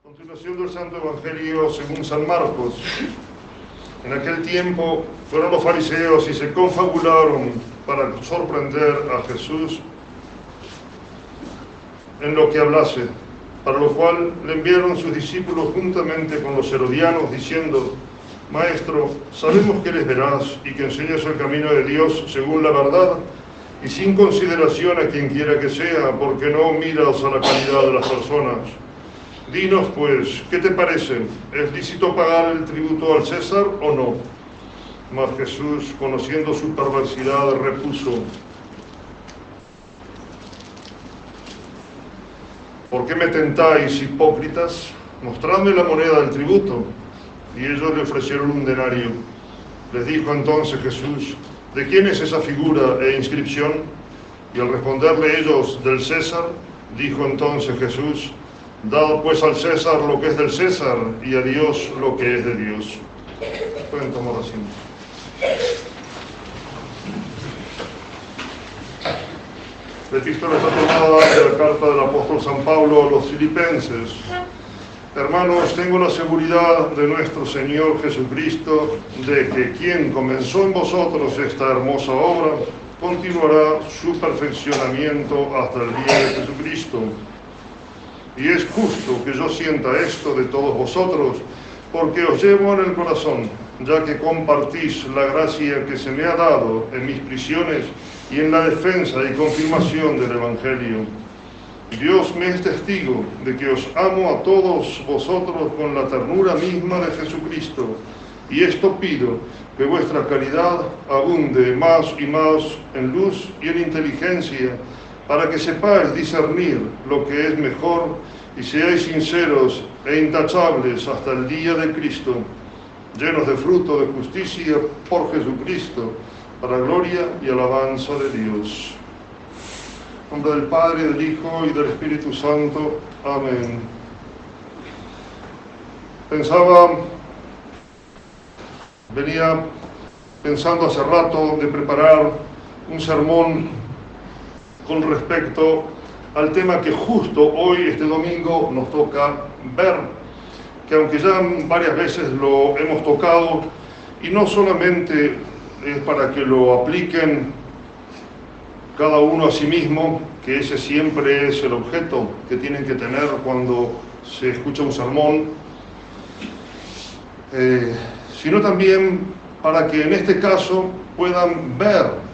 Continuación del Santo Evangelio según San Marcos. En aquel tiempo fueron los fariseos y se confabularon para sorprender a Jesús en lo que hablase, para lo cual le enviaron sus discípulos juntamente con los herodianos, diciendo: Maestro, sabemos que eres veraz y que enseñas el camino de Dios según la verdad y sin consideración a quien quiera que sea, porque no miras a la calidad de las personas. Dinos pues, ¿qué te parece? ¿Es lícito pagar el tributo al César o no? Mas Jesús, conociendo su perversidad, repuso: ¿por qué me tentáis, hipócritas? Mostradme la moneda del tributo. Y ellos le ofrecieron un denario. Les dijo entonces Jesús: ¿de quién es esa figura e inscripción? Y al responderle ellos: del César, dijo entonces Jesús: dad pues al César lo que es del César y a Dios lo que es de Dios. Pueden tomar asiento. La epístola está tomada de la carta del apóstol San Pablo a los filipenses. Hermanos, tengo la seguridad de nuestro Señor Jesucristo, de que quien comenzó en vosotros esta hermosa obra, continuará su perfeccionamiento hasta el día de Jesucristo. Y es justo que yo sienta esto de todos vosotros, porque os llevo en el corazón, ya que compartís la gracia que se me ha dado en mis prisiones y en la defensa y confirmación del Evangelio. Dios me es testigo de que os amo a todos vosotros con la ternura misma de Jesucristo, y esto pido, que vuestra caridad abunde más y más en luz y en inteligencia, para que sepáis discernir lo que es mejor y seáis sinceros e intachables hasta el día de Cristo, llenos de fruto de justicia por Jesucristo, para gloria y alabanza de Dios. En nombre del Padre, del Hijo y del Espíritu Santo. Amén. Venía pensando hace rato de preparar un sermón con respecto al tema que justo hoy, este domingo, nos toca ver, que aunque ya varias veces lo hemos tocado, y no solamente es para que lo apliquen cada uno a sí mismo, que ese siempre es el objeto que tienen que tener cuando se escucha un sermón, sino también para que en este caso puedan ver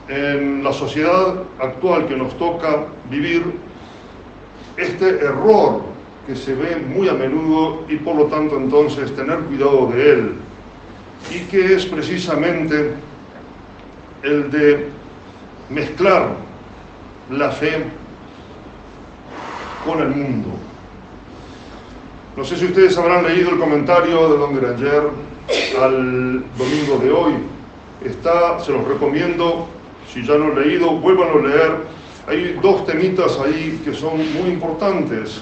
en la sociedad actual que nos toca vivir este error que se ve muy a menudo y por lo tanto entonces tener cuidado de él, y que es precisamente el de mezclar la fe con el mundo. No sé si ustedes habrán leído el comentario de don Granger al domingo de hoy. Se los recomiendo, si ya lo han leído, vuélvanlo a leer. Hay dos temitas ahí que son muy importantes,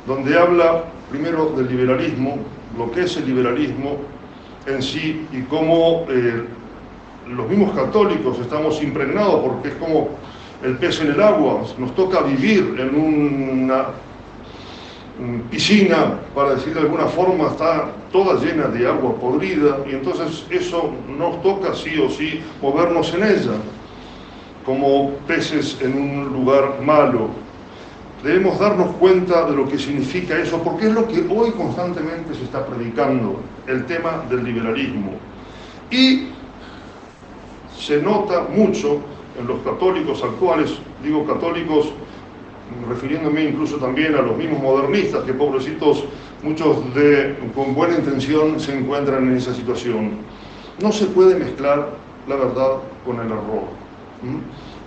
donde habla primero del liberalismo, lo que es el liberalismo en sí y cómo los mismos católicos estamos impregnados, porque es como el pez en el agua, nos toca vivir en una piscina, para decir de alguna forma, está toda llena de agua podrida, y entonces eso nos toca sí o sí movernos en ella, como peces en un lugar malo. Debemos darnos cuenta de lo que significa eso, porque es lo que hoy constantemente se está predicando, el tema del liberalismo. Y se nota mucho en los católicos actuales, digo católicos refiriéndome incluso también a los mismos modernistas, que pobrecitos, muchos con buena intención se encuentran en esa situación. No se puede mezclar la verdad con el error.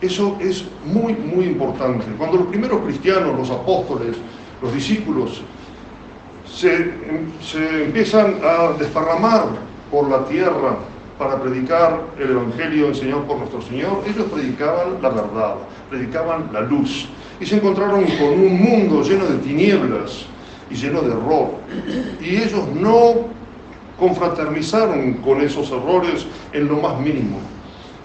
Eso es muy, muy importante. Cuando los primeros cristianos, los apóstoles, los discípulos, se empiezan a desparramar por la tierra para predicar el Evangelio enseñado por nuestro Señor, ellos predicaban la verdad, predicaban la luz, y se encontraron con un mundo lleno de tinieblas y lleno de error, y ellos no confraternizaron con esos errores en lo más mínimo.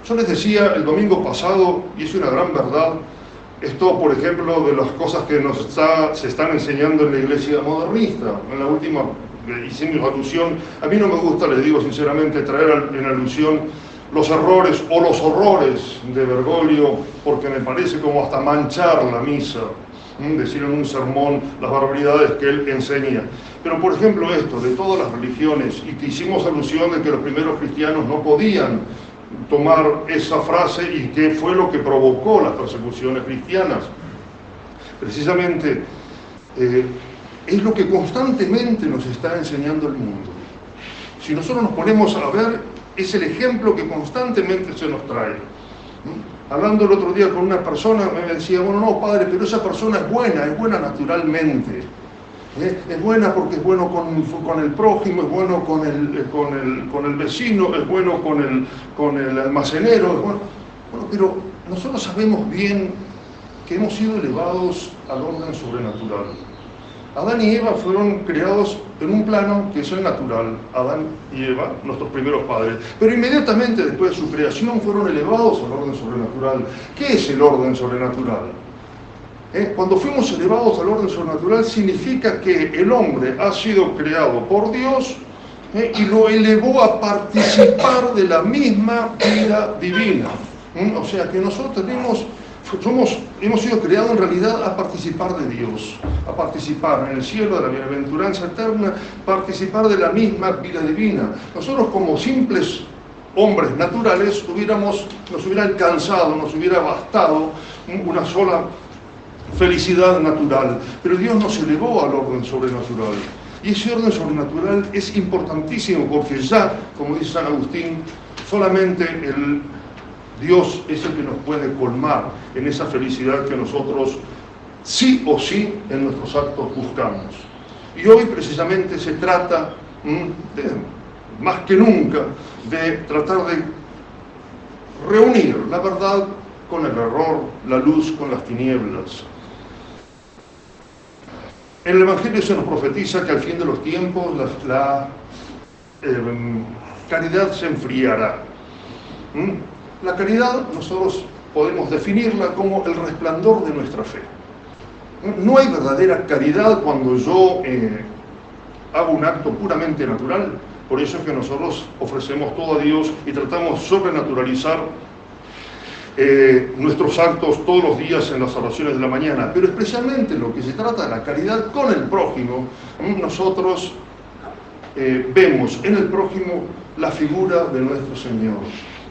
Yo les decía el domingo pasado, y es una gran verdad, Esto, por ejemplo, de las cosas que se están enseñando en la iglesia modernista. En la última hicimos alusión, a mí no me gusta, les digo sinceramente, traer en alusión los errores o los horrores de Bergoglio, porque me parece como hasta manchar la misa, decir en un sermón las barbaridades que él enseña. Pero por ejemplo esto, de todas las religiones, y que hicimos alusión de que los primeros cristianos no podían tomar esa frase y qué fue lo que provocó las persecuciones cristianas. Precisamente es lo que constantemente nos está enseñando el mundo. Si nosotros nos ponemos a ver, es el ejemplo que constantemente se nos trae. Hablando el otro día con una persona, me decía, bueno, no, padre, pero esa persona es buena naturalmente. Es buena porque es bueno con el prójimo, es bueno con el vecino, es bueno con el almacenero, es bueno. Bueno, pero nosotros sabemos bien que hemos sido elevados al orden sobrenatural. Adán y Eva fueron creados en un plano que es el natural, Adán y Eva, nuestros primeros padres. Pero inmediatamente después de su creación fueron elevados al orden sobrenatural. ¿Qué es el orden sobrenatural? Cuando fuimos elevados al orden sobrenatural significa que el hombre ha sido creado por Dios y lo elevó a participar de la misma vida divina. O sea que nosotros hemos sido creados en realidad a participar de Dios, a participar en el cielo de la bienaventuranza eterna, participar de la misma vida divina. Nosotros como simples hombres naturales nos hubiera alcanzado, nos hubiera bastado una sola felicidad natural, pero Dios nos elevó al orden sobrenatural. Y ese orden sobrenatural es importantísimo porque ya, como dice San Agustín, solamente Dios es el que nos puede colmar en esa felicidad que nosotros sí o sí en nuestros actos buscamos. Y hoy precisamente se trata, más que nunca, de tratar de reunir la verdad con el error, la luz con las tinieblas. En el Evangelio se nos profetiza que al fin de los tiempos la caridad se enfriará. La caridad nosotros podemos definirla como el resplandor de nuestra fe. No hay verdadera caridad cuando yo hago un acto puramente natural. Por eso es que nosotros ofrecemos todo a Dios y tratamos de sobrenaturalizar nuestros actos todos los días en las oraciones de la mañana. Pero especialmente lo que se trata de la caridad con el prójimo, nosotros vemos en el prójimo la figura de nuestro Señor.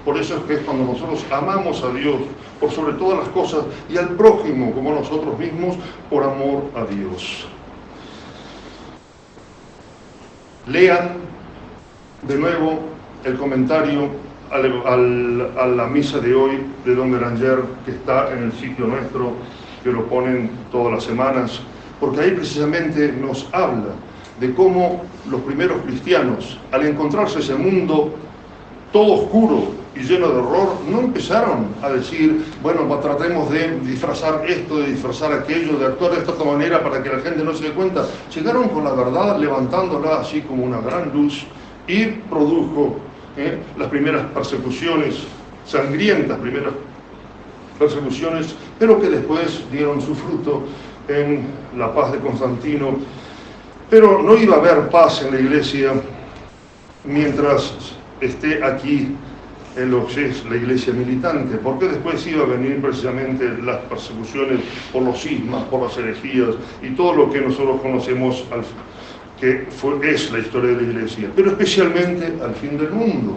Por eso es que es cuando nosotros amamos a Dios por sobre todas las cosas y al prójimo como nosotros mismos por amor a Dios. Lean de nuevo el comentario a la misa de hoy de Don Beranger, que está en el sitio nuestro, que lo ponen todas las semanas, porque ahí precisamente nos habla de cómo los primeros cristianos, al encontrarse ese mundo todo oscuro y lleno de horror, no empezaron a decir, bueno, tratemos de disfrazar esto, de disfrazar aquello, de actuar de esta manera para que la gente no se dé cuenta. Llegaron con la verdad, levantándola así como una gran luz, y produjo las primeras persecuciones, sangrientas primeras persecuciones, pero que después dieron su fruto en la paz de Constantino. Pero no iba a haber paz en la iglesia mientras esté aquí en lo que es la iglesia militante, porque después iba a venir precisamente las persecuciones por los cismas, por las herejías y todo lo que nosotros conocemos es la historia de la iglesia, pero especialmente al fin del mundo.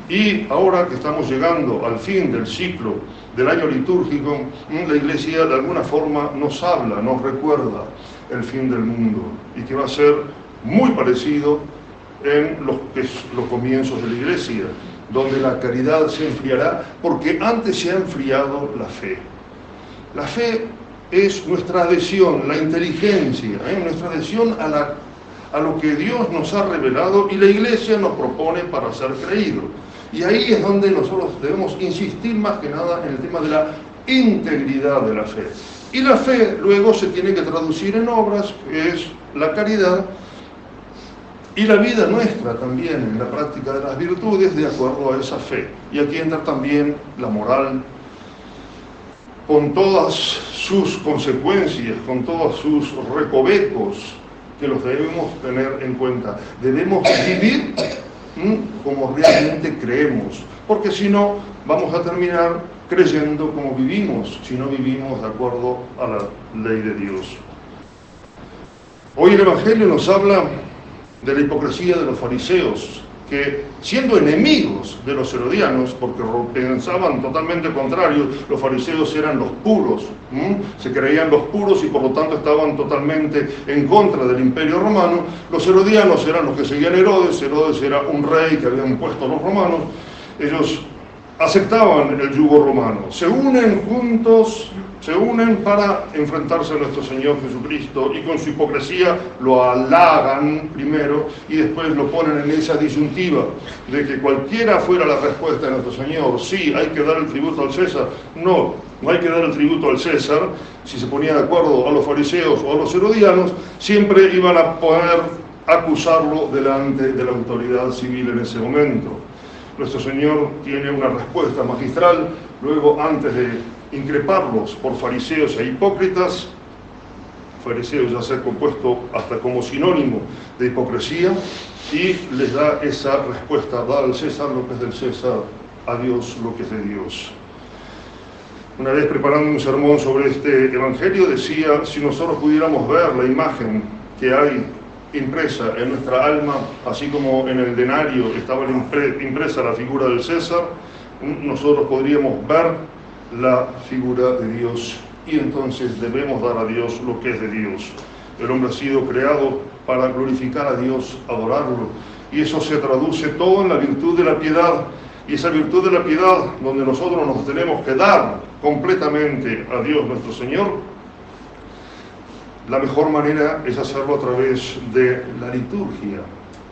Y ahora que estamos llegando al fin del ciclo del año litúrgico, la iglesia de alguna forma nos habla, nos recuerda el fin del mundo, y que va a ser muy parecido en los comienzos de la iglesia, donde la caridad se enfriará, porque antes se ha enfriado la fe. La fe es nuestra adhesión, la inteligencia, nuestra adhesión a lo que Dios nos ha revelado y la iglesia nos propone para ser creído. Y ahí es donde nosotros debemos insistir más que nada en el tema de la integridad de la fe. Y la fe luego se tiene que traducir en obras, que es la caridad, y la vida nuestra también, en la práctica de las virtudes, de acuerdo a esa fe. Y aquí entra también la moral, con todas sus consecuencias, con todos sus recovecos, que los debemos tener en cuenta. Debemos vivir como realmente creemos, porque si no, vamos a terminar creyendo como vivimos, si no vivimos de acuerdo a la ley de Dios. Hoy el Evangelio nos habla de la hipocresía de los fariseos, que siendo enemigos de los herodianos, porque pensaban totalmente contrario, los fariseos eran los puros, se creían los puros y por lo tanto estaban totalmente en contra del imperio romano. Los herodianos eran los que seguían a Herodes. Herodes era un rey que habían puesto los romanos. Ellos aceptaban el yugo romano, se unen juntos, se unen para enfrentarse a nuestro Señor Jesucristo, y con su hipocresía lo halagan primero y después lo ponen en esa disyuntiva de que cualquiera fuera la respuesta de nuestro Señor. Sí, hay que dar el tributo al César. No hay que dar el tributo al César. Si se ponía de acuerdo a los fariseos o a los herodianos, siempre iban a poder acusarlo delante de la autoridad civil en ese momento. Nuestro Señor tiene una respuesta magistral. Luego, antes de increparlos por fariseos e hipócritas, fariseos ya se ha compuesto hasta como sinónimo de hipocresía, y les da esa respuesta: da al César lo que es del César, a Dios lo que es de Dios. Una vez preparando un sermón sobre este Evangelio decía: si nosotros pudiéramos ver la imagen que hay impresa en nuestra alma, así como en el denario estaba impresa la figura del César, nosotros podríamos ver la figura de Dios, y entonces debemos dar a Dios lo que es de Dios. El hombre ha sido creado para glorificar a Dios, adorarlo, y eso se traduce todo en la virtud de la piedad. Y esa virtud de la piedad, donde nosotros nos tenemos que dar completamente a Dios nuestro Señor, la mejor manera es hacerlo a través de la liturgia,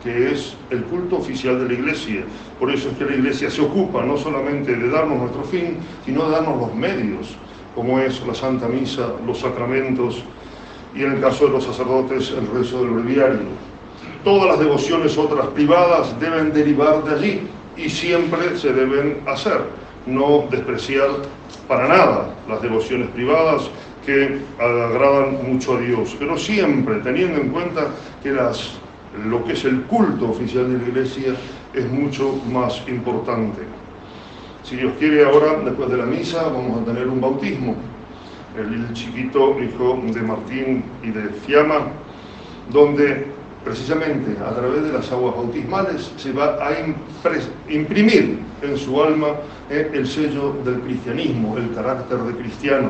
que es el culto oficial de la Iglesia. Por eso es que la Iglesia se ocupa no solamente de darnos nuestro fin, sino de darnos los medios, como es la Santa Misa, los sacramentos, y en el caso de los sacerdotes, el rezo del breviario. Todas las devociones otras privadas deben derivar de allí, y siempre se deben hacer. No despreciar para nada las devociones privadas, que agradan mucho a Dios, pero siempre teniendo en cuenta que lo que es el culto oficial de la Iglesia es mucho más importante. Si Dios quiere, ahora, después de la misa, vamos a tener un bautismo. El chiquito hijo de Martín y de Fiamma, donde precisamente a través de las aguas bautismales se va a imprimir en su alma el sello del cristianismo, el carácter de cristiano.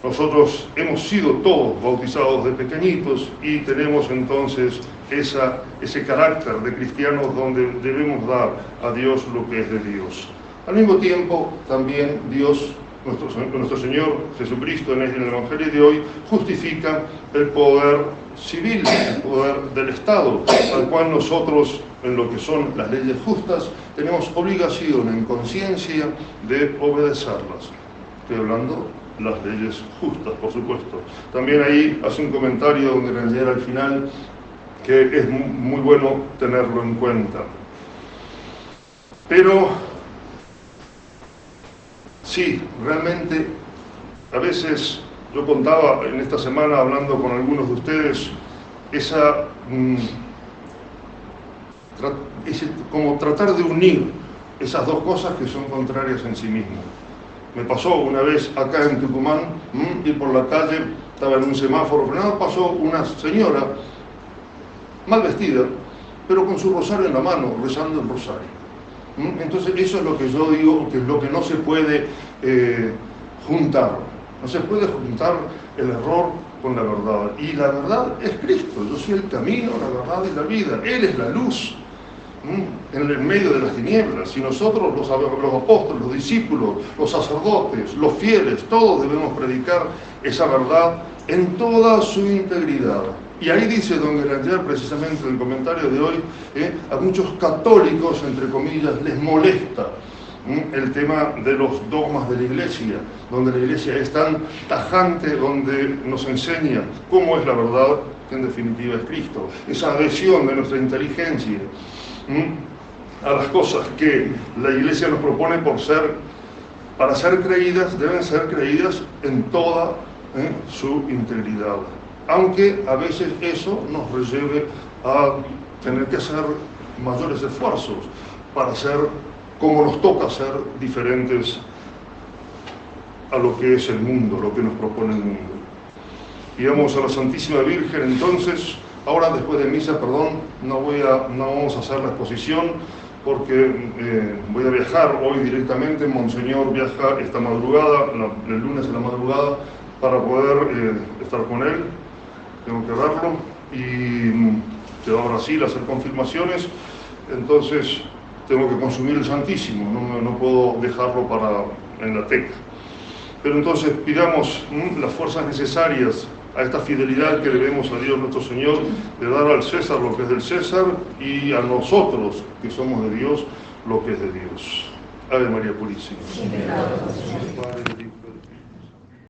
Nosotros hemos sido todos bautizados de pequeñitos y tenemos entonces ese carácter de cristianos donde debemos dar a Dios lo que es de Dios. Al mismo tiempo, también Dios, nuestro Señor Jesucristo, en el Evangelio de hoy, justifica el poder civil, el poder del Estado, al cual nosotros, en lo que son las leyes justas, tenemos obligación en conciencia de obedecerlas. Estoy hablando las leyes justas, por supuesto. También ahí hace un comentario donde Ranger al final, que es muy bueno tenerlo en cuenta. Pero sí, realmente, a veces yo contaba en esta semana, hablando con algunos de ustedes, como tratar de unir esas dos cosas que son contrarias en sí mismas. Me pasó una vez acá en Tucumán, ir por la calle, estaba en un semáforo frenado, pasó una señora mal vestida, pero con su rosario en la mano, rezando el rosario. Entonces eso es lo que yo digo, que es lo que no se puede juntar. No se puede juntar el error con la verdad. Y la verdad es Cristo. Yo soy el camino, la verdad y la vida. Él es la luz en el medio de las tinieblas. Y nosotros, los apóstoles, los discípulos, los sacerdotes, los fieles, todos debemos predicar esa verdad en toda su integridad. Y ahí dice don Granger, precisamente en el comentario de hoy, a muchos católicos, entre comillas, les molesta el tema de los dogmas de la Iglesia, donde la Iglesia es tan tajante, donde nos enseña cómo es la verdad, que en definitiva es Cristo. Esa adhesión de nuestra inteligencia a las cosas que la Iglesia nos propone por ser para ser creídas, deben ser creídas en toda su integridad. Aunque a veces eso nos lleve a tener que hacer mayores esfuerzos para ser como nos toca ser diferentes a lo que es el mundo, lo que nos propone el mundo. Pidamos a la Santísima Virgen entonces. Ahora, después de misa, perdón, no vamos a hacer la exposición porque voy a viajar hoy directamente. Monseñor viaja esta madrugada, el lunes en la madrugada, para poder estar con él. Tengo que verlo y quedó a Brasil a hacer confirmaciones, entonces tengo que consumir el Santísimo, no puedo dejarlo en la teca. Pero entonces pidamos las fuerzas necesarias a esta fidelidad que debemos a Dios nuestro Señor, de dar al César lo que es del César y a nosotros, que somos de Dios, lo que es de Dios. Ave María Purísima.